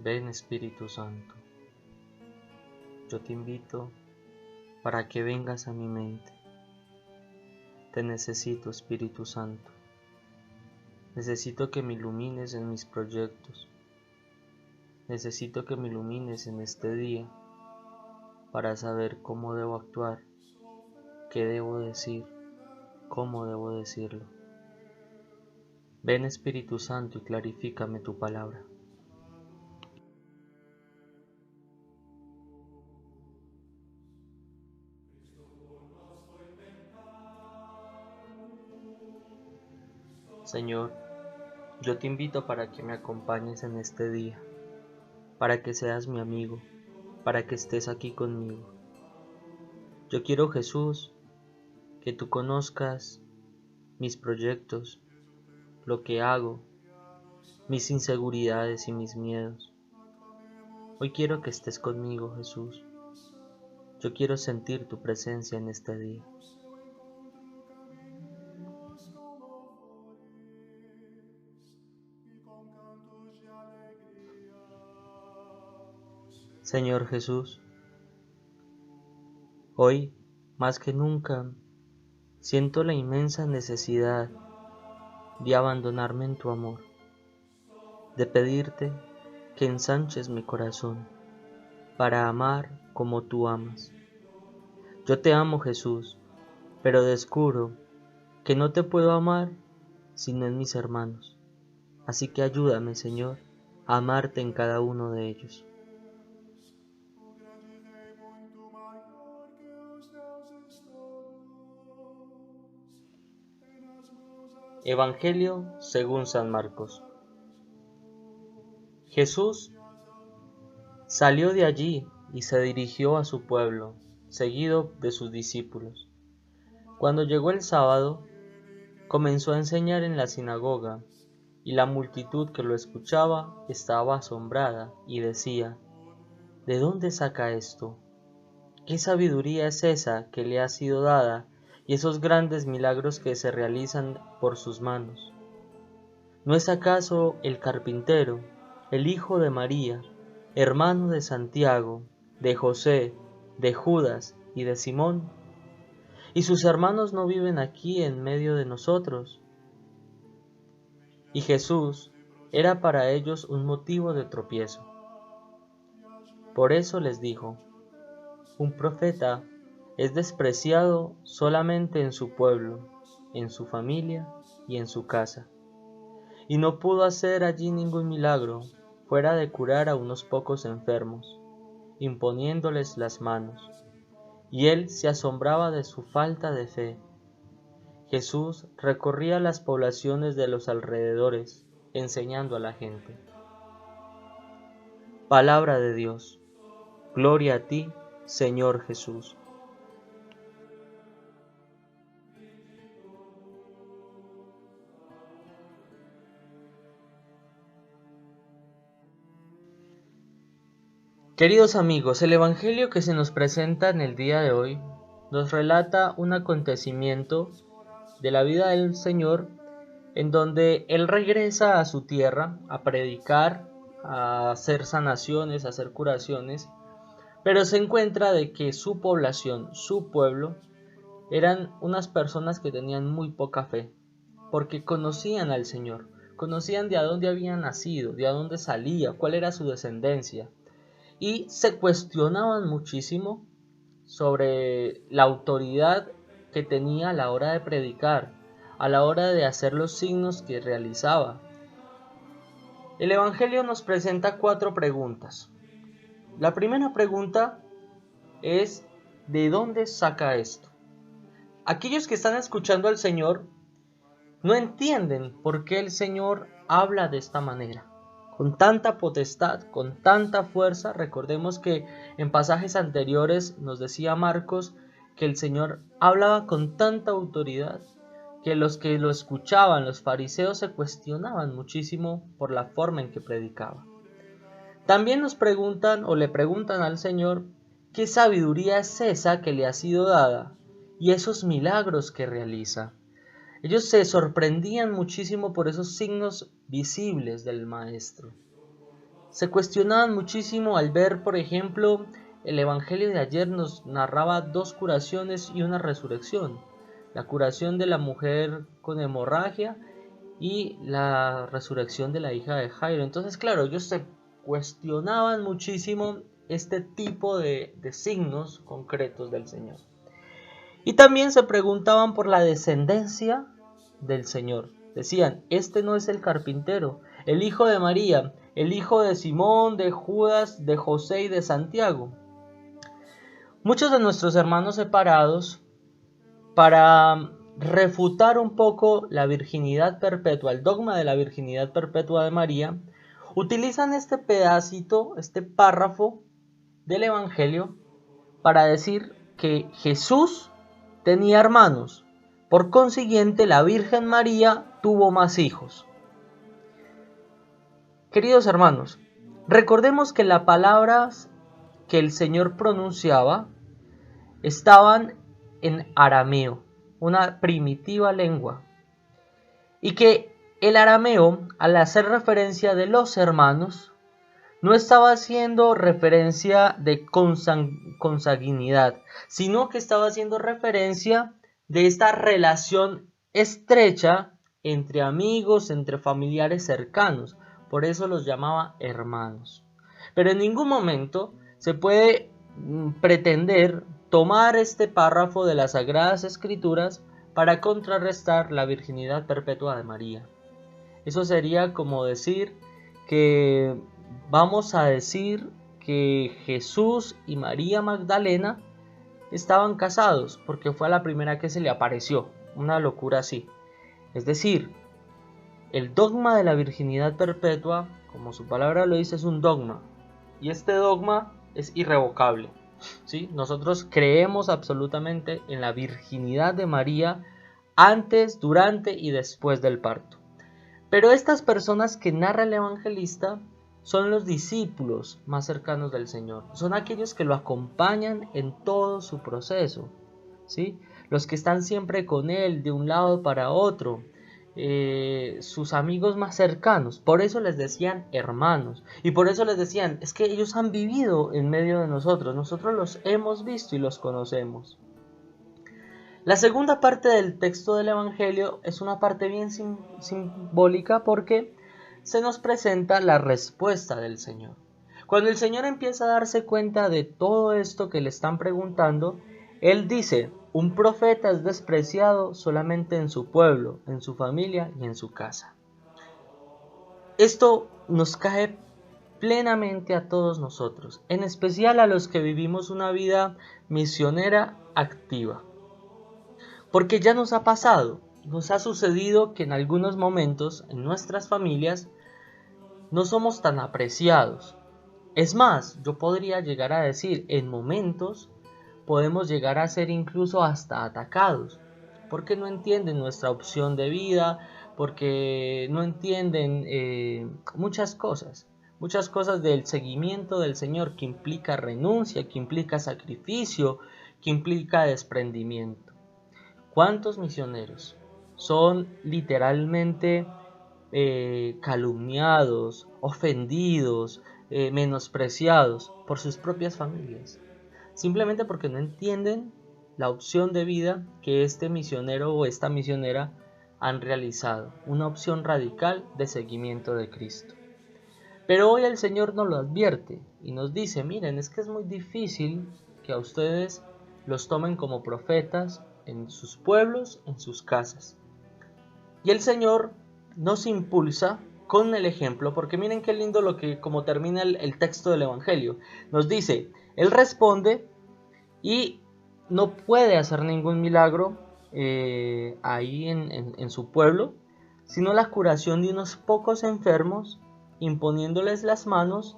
Ven Espíritu Santo, yo te invito para que vengas a mi mente. Te necesito, Espíritu Santo. Necesito que me ilumines en mis proyectos. Necesito que me ilumines en este día para saber cómo debo actuar, qué debo decir, cómo debo decirlo. Ven Espíritu Santo y clarifícame tu palabra. Señor, yo te invito para que me acompañes en este día, para que seas mi amigo, para que estés aquí conmigo. Yo quiero, Jesús, que tú conozcas mis proyectos, lo que hago, mis inseguridades y mis miedos. Hoy quiero que estés conmigo, Jesús. Yo quiero sentir tu presencia en este día. Señor Jesús, hoy, más que nunca, siento la inmensa necesidad de abandonarme en tu amor, de pedirte que ensanches mi corazón para amar como tú amas. Yo te amo, Jesús, pero descubro que no te puedo amar sino en mis hermanos. Así que ayúdame, Señor, a amarte en cada uno de ellos. Evangelio según San Marcos. Jesús salió de allí y se dirigió a su pueblo, seguido de sus discípulos. Cuando llegó el sábado, comenzó a enseñar en la sinagoga, y la multitud que lo escuchaba estaba asombrada y decía: ¿De dónde saca esto? ¿Qué sabiduría es esa que le ha sido dada y esos grandes milagros que se realizan por sus manos? ¿No es acaso el carpintero, el hijo de María, hermano de Santiago, de José, de Judas y de Simón? ¿Y sus hermanos no viven aquí en medio de nosotros? Y Jesús era para ellos un motivo de tropiezo. Por eso les dijo: un profeta es despreciado solamente en su pueblo, en su familia y en su casa. Y no pudo hacer allí ningún milagro, fuera de curar a unos pocos enfermos, imponiéndoles las manos. Y él se asombraba de su falta de fe. Jesús recorría las poblaciones de los alrededores, enseñando a la gente. Palabra de Dios. Gloria a ti, Señor Jesús. Queridos amigos, el Evangelio que se nos presenta en el día de hoy nos relata un acontecimiento de la vida del Señor en donde Él regresa a su tierra a predicar, a hacer sanaciones, a hacer curaciones, pero se encuentra de que su población, su pueblo, eran unas personas que tenían muy poca fe, porque conocían al Señor, conocían de dónde había nacido, de dónde salía, cuál era su descendencia, y se cuestionaban muchísimo sobre la autoridad que tenía a la hora de predicar, a la hora de hacer los signos que realizaba. El Evangelio nos presenta 4 preguntas. La primera pregunta es: ¿de dónde saca esto? Aquellos que están escuchando al Señor no entienden por qué el Señor habla de esta manera, con tanta potestad, con tanta fuerza. Recordemos que en pasajes anteriores nos decía Marcos que el Señor hablaba con tanta autoridad que los que lo escuchaban, los fariseos, se cuestionaban muchísimo por la forma en que predicaba. También nos preguntan o le preguntan al Señor qué sabiduría es esa que le ha sido dada y esos milagros que realiza. Ellos se sorprendían muchísimo por esos signos visibles del Maestro. se cuestionaban muchísimo al ver, por ejemplo, el Evangelio de ayer nos narraba 2 curaciones y una resurrección. La curación de la mujer con hemorragia y la resurrección de la hija de Jairo. Entonces, claro, ellos se cuestionaban muchísimo este tipo de signos concretos del Señor. Y también se preguntaban por la descendencia del Señor. Decían, este no es el carpintero, el hijo de María, el hijo de Simón, de Judas, de José y de Santiago. Muchos de nuestros hermanos separados, para refutar un poco la virginidad perpetua, el dogma de la virginidad perpetua de María, utilizan este pedacito, este párrafo del Evangelio para decir que Jesús tenía hermanos. Por consiguiente, la Virgen María tuvo más hijos. Queridos hermanos, recordemos que las palabras que el Señor pronunciaba estaban en arameo, una primitiva lengua, y que el arameo, al hacer referencia de los hermanos, no estaba haciendo referencia de consanguinidad, sino que estaba haciendo referencia de esta relación estrecha entre amigos, entre familiares cercanos. Por eso los llamaba hermanos. Pero en ningún momento se puede pretender tomar este párrafo de las Sagradas Escrituras para contrarrestar la virginidad perpetua de María. Eso sería como decir que vamos a decir que Jesús y María Magdalena estaban casados porque fue a la primera que se le apareció, una locura así. Es decir, el dogma de la virginidad perpetua, como su palabra lo dice, es un dogma, y este dogma es irrevocable, ¿sí? Nosotros creemos absolutamente en la virginidad de María antes, durante y después del parto. Pero estas personas que narra el evangelista son los discípulos más cercanos del Señor. Son aquellos que lo acompañan en todo su proceso, ¿sí? Los que están siempre con Él, de un lado para otro. Sus amigos más cercanos. Por eso les decían hermanos. Y por eso les decían, es que ellos han vivido en medio de nosotros. Nosotros los hemos visto y los conocemos. La segunda parte del texto del Evangelio es una parte bien simbólica porque se nos presenta la respuesta del Señor. Cuando el Señor empieza a darse cuenta de todo esto que le están preguntando, Él dice, un profeta es despreciado solamente en su pueblo, en su familia y en su casa. Esto nos cae plenamente a todos nosotros, en especial a los que vivimos una vida misionera activa. Porque ya nos ha pasado, nos ha sucedido que en algunos momentos en nuestras familias no somos tan apreciados. Es más, yo podría llegar a decir, en momentos podemos llegar a ser incluso hasta atacados, porque no entienden nuestra opción de vida, porque no entienden muchas cosas del seguimiento del Señor, que implica renuncia, que implica sacrificio, que implica desprendimiento. ¿Cuántos misioneros son literalmente calumniados, ofendidos, menospreciados por sus propias familias? Simplemente porque no entienden la opción de vida que este misionero o esta misionera han realizado, una opción radical de seguimiento de Cristo. Pero hoy el Señor nos lo advierte y nos dice, miren, es que es muy difícil que a ustedes los tomen como profetas en sus pueblos, en sus casas. Y el Señor nos impulsa con el ejemplo, porque miren qué lindo como termina el texto del Evangelio. Nos dice, Él responde y no puede hacer ningún milagro ahí en su pueblo, sino la curación de unos pocos enfermos, imponiéndoles las manos,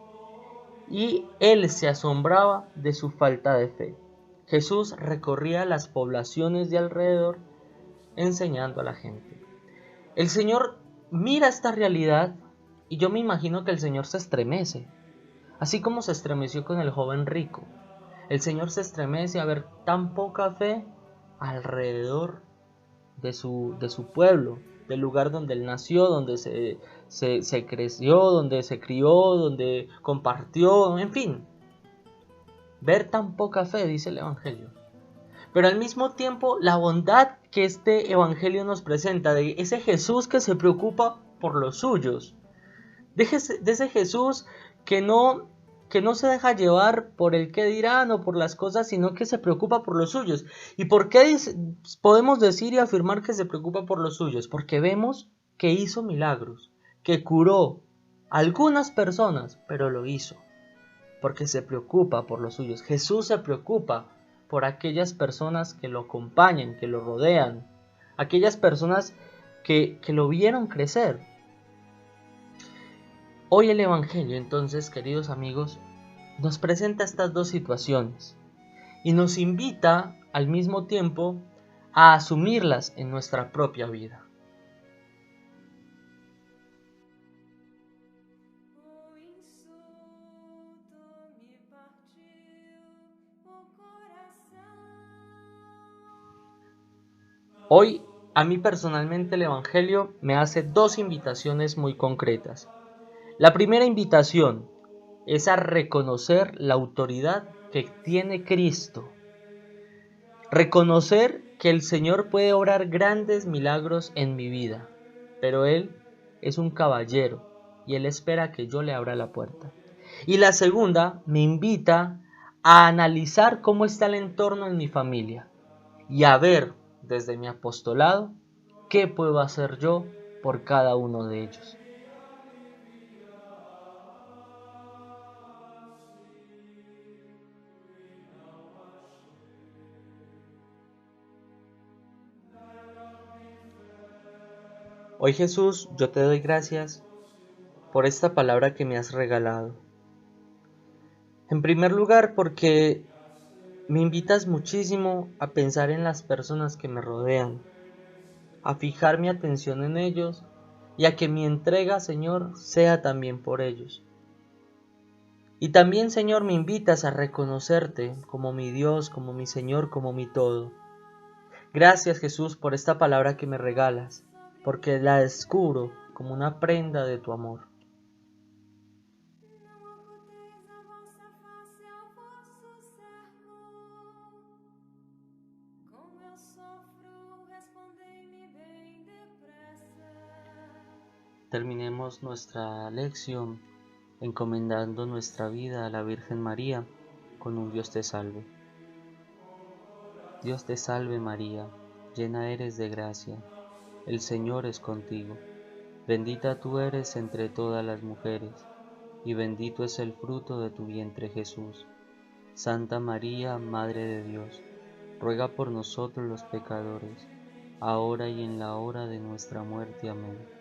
y Él se asombraba de su falta de fe. Jesús recorría las poblaciones de alrededor enseñando a la gente. El Señor mira esta realidad y yo me imagino que el Señor se estremece, así como se estremeció con el joven rico. El Señor se estremece a ver tan poca fe alrededor de su pueblo, del lugar donde Él nació, donde se se creció, donde se crió, donde compartió, en fin. Ver tan poca fe, dice el Evangelio. Pero al mismo tiempo, la bondad que este Evangelio nos presenta, de ese Jesús que se preocupa por los suyos, de ese Jesús que no se deja llevar por el qué dirán o por las cosas, sino que se preocupa por los suyos. ¿Y por qué podemos decir y afirmar que se preocupa por los suyos? Porque vemos que hizo milagros, que curó a algunas personas, pero lo hizo, porque se preocupa por los suyos. Jesús se preocupa por aquellas personas que lo acompañan, que lo rodean, aquellas personas que lo vieron crecer. Hoy el Evangelio, entonces, queridos amigos, nos presenta estas dos situaciones y nos invita al mismo tiempo a asumirlas en nuestra propia vida. Hoy, a mí personalmente, el Evangelio me hace dos invitaciones muy concretas. La primera invitación es a reconocer la autoridad que tiene Cristo. Reconocer que el Señor puede obrar grandes milagros en mi vida, pero Él es un caballero y Él espera que yo le abra la puerta. Y la segunda me invita a analizar cómo está el entorno en mi familia y a ver desde mi apostolado qué puedo hacer yo por cada uno de ellos. Hoy, Jesús, yo te doy gracias por esta palabra que me has regalado. En primer lugar, porque me invitas muchísimo a pensar en las personas que me rodean, a fijar mi atención en ellos y a que mi entrega, Señor, sea también por ellos. Y también, Señor, me invitas a reconocerte como mi Dios, como mi Señor, como mi todo. Gracias, Jesús, por esta palabra que me regalas, porque la descubro como una prenda de tu amor. Terminemos nuestra lección encomendando nuestra vida a la Virgen María con un Dios te salve. Dios te salve María, llena eres de gracia, el Señor es contigo. Bendita tú eres entre todas las mujeres, y bendito es el fruto de tu vientre Jesús. Santa María, Madre de Dios, ruega por nosotros los pecadores, ahora y en la hora de nuestra muerte. Amén.